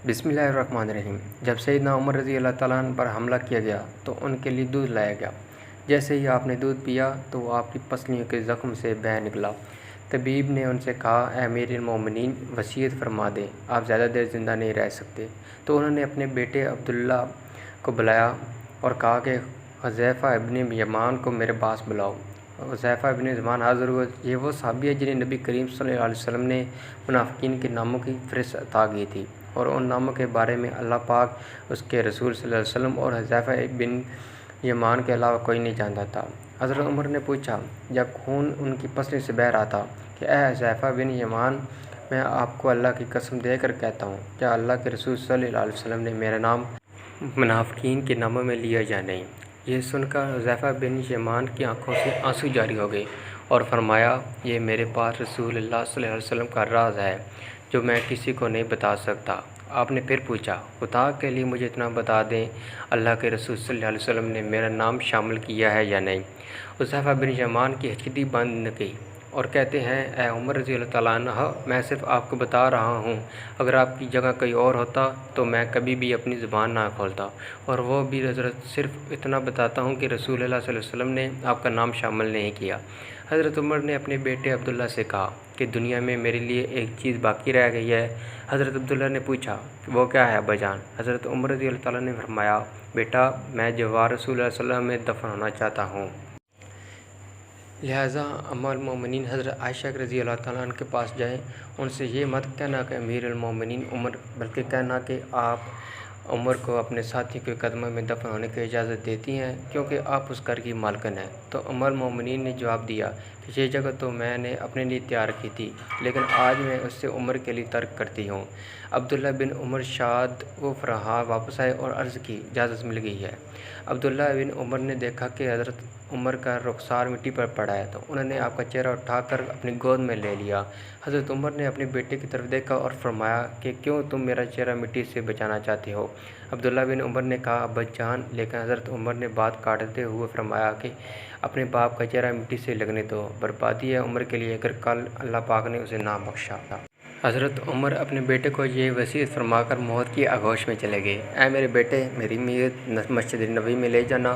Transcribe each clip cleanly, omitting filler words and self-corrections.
بسم اللہ الرحمن الرحیم۔ جب سیدنا عمر رضی اللہ تعالیٰ عنہ پر حملہ کیا گیا تو ان کے لیے دودھ لایا گیا۔ جیسے ہی آپ نے دودھ پیا تو وہ آپ کی پسلیوں کے زخم سے بہہ نکلا۔ طبیب نے ان سے کہا، اے امیر المومنین، وصیت فرما دیں، آپ زیادہ دیر زندہ نہیں رہ سکتے۔ تو انہوں نے اپنے بیٹے عبداللہ کو بلایا اور کہا کہ حذیفہ ابن یمان کو میرے پاس بلاؤ۔ حذیفہ ابن یمان حاضر ہوئے۔ یہ وہ صحابی ہے جنہیں نبی کریم صلی اللہ علیہ وسلم نے منافقین کے ناموں کی فہرست عطا کی تھی، اور ان ناموں کے بارے میں اللہ پاک، اس کے رسول صلی اللہ علیہ وسلم اور حذیفہ بن یمان کے علاوہ کوئی نہیں جانتا تھا۔ حضرت عمر نے پوچھا جب خون ان کی پسلیوں سے بہہ رہا تھا کہ اے حذیفہ بن یمان، میں آپ کو اللہ کی قسم دے کر کہتا ہوں، کیا اللہ کے رسول صلی اللہ علیہ وسلم نے میرا نام منافقین کے ناموں میں لیا یا نہیں؟ یہ سن کر حذیفہ بن یمان کی آنکھوں سے آنسو جاری ہو گئے اور فرمایا، یہ میرے پاس رسول اللہ صلی اللہ علیہ وسلم کا راز ہے جو میں کسی کو نہیں بتا سکتا۔ آپ نے پھر پوچھا، خدا کے لیے مجھے اتنا بتا دیں، اللہ کے رسول صلی اللہ علیہ وسلم نے میرا نام شامل کیا ہے یا نہیں؟ حذیفہ بن یمان کی ہچکتی بند نہ گئی اور کہتے ہیں، اے عمر رضی اللہ تعالیٰ عنہ، میں صرف آپ کو بتا رہا ہوں، اگر آپ کی جگہ کوئی اور ہوتا تو میں کبھی بھی اپنی زبان نہ کھولتا، اور وہ بھی حضرت صرف اتنا بتاتا ہوں کہ رسول اللہ صلی اللہ علیہ وسلم نے آپ کا نام شامل نہیں کیا۔ حضرت عمر نے اپنے بیٹے عبداللہ سے کہا کہ دنیا میں میرے لیے ایک چیز باقی رہ گئی ہے۔ حضرت عبداللہ نے پوچھا، وہ کیا ہے ابا جان؟ حضرت عمر رضی اللہ تعالیٰ نے فرمایا، بیٹا، میں جوار رسول اللہ صلی اللہ علیہ وسلم میں دفن ہونا چاہتا ہوں۔ لہٰذا ام المومنین حضرت عائشہ رضی اللہ تعالیٰ عنہ کے پاس جائیں، ان سے یہ مت کہنا کہ امیر المومنین عمر، بلکہ کہنا کہ آپ عمر کو اپنے ساتھی کے قدموں میں دفن ہونے کی اجازت دیتی ہیں، کیونکہ آپ اس گھر کی مالکن ہیں۔ تو ام المومنین نے جواب دیا کہ یہ جگہ تو میں نے اپنے لیے تیار کی تھی، لیکن آج میں اس سے عمر کے لیے ترک کرتی ہوں۔ عبداللہ بن عمر شاد و فرحاں واپس آئے اور عرض کی، اجازت مل گئی ہے۔ عبداللہ بن عمر نے دیکھا کہ حضرت عمر کا رخسار مٹی پر پڑا ہے، تو انہوں نے آپ کا چہرہ اٹھا کر اپنی گود میں لے لیا۔ حضرت عمر نے اپنے بیٹے کی طرف دیکھا اور فرمایا کہ کیوں تم میرا چہرہ مٹی سے بچانا چاہتے ہو؟ عبداللہ بن عمر نے کہا، ابا جان، لیکن حضرت عمر نے بات کاٹتے ہوئے فرمایا کہ اپنے باپ کا چہرہ مٹی سے لگنے دو، بربادی ہے عمر کے لیے اگر کل اللہ پاک نے اسے نہ بخشا۔ حضرت عمر اپنے بیٹے کو یہ وصیت فرما کر موت کی آغوش میں چلے گئے، اے میرے بیٹے، میری میت مسجد نبوی میں لے جانا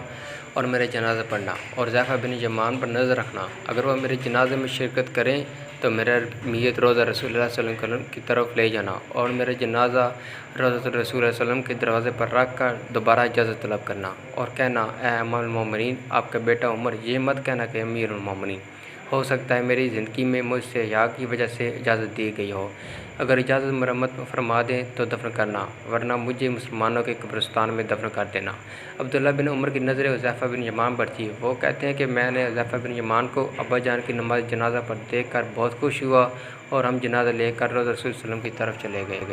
اور میرے جنازہ پڑھنا، اور حذیفہ بن یمان پر نظر رکھنا، اگر وہ میرے جنازے میں شرکت کریں تو میرا میت روضہ رسول اللہ صلی اللہ علیہ وسلم کی طرف لے جانا، اور میرا جنازہ روضہ رسول اللہ صلی اللہ علیہ وسلم کے دروازے پر رکھ کر دوبارہ اجازت طلب کرنا، اور کہنا، اے ام المومنین، آپ کا بیٹا عمر، یہ مت کہنا کہ امیر المومنین، ہو سکتا ہے میری زندگی میں مجھ سے حیا کی وجہ سے اجازت دی گئی ہو، اگر اجازت مرمت فرما دیں تو دفن کرنا، ورنہ مجھے مسلمانوں کے قبرستان میں دفن کر دینا۔ عبداللہ بن عمر کی نظریں حذیفہ بن یمان پر تھی۔ وہ کہتے ہیں کہ میں نے حذیفہ بن یمان کو ابا جان کی نماز جنازہ پر دیکھ کر بہت خوش ہوا، اور ہم جنازہ لے کر روضہ رسول صلی اللہ علیہ وسلم کی طرف چلے گئے۔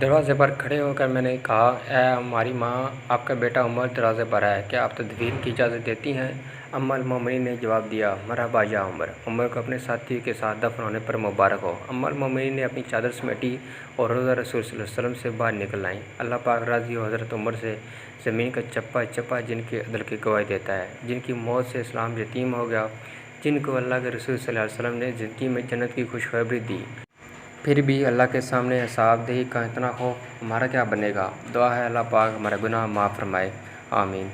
دروازے پر کھڑے ہو کر میں نے کہا، اے ہماری ماں، آپ کا بیٹا عمر دروازے پر ہے، کیا آپ تدفین کی اجازت دیتی ہیں؟ ام المومنین نے جواب دیا، مرحبا یا عمر، عمر کو اپنے ساتھی کے ساتھ دفن ہونے پر مبارک ہو۔ ام المومنین نے اپنی چادر سمیٹی اور روضہ رسول صلی اللہ علیہ وسلم سے باہر نکل آئیں۔ اللہ پاک راضی ہو حضرت عمر سے، زمین کا چپا چپا جن کے عدل کی گواہی دیتا ہے، جن کی موت سے اسلام یتیم ہو گیا، جن کو اللہ کے رسول صلی اللہ علیہ وسلم نے زندگی میں جنت کی خوشخبری دی، پھر بھی اللہ کے سامنے حساب دہی کا اتنا خوف، ہمارا کیا بنے گا؟ دعا ہے اللہ پاک ہمارے گناہ معاف فرمائے، آمین۔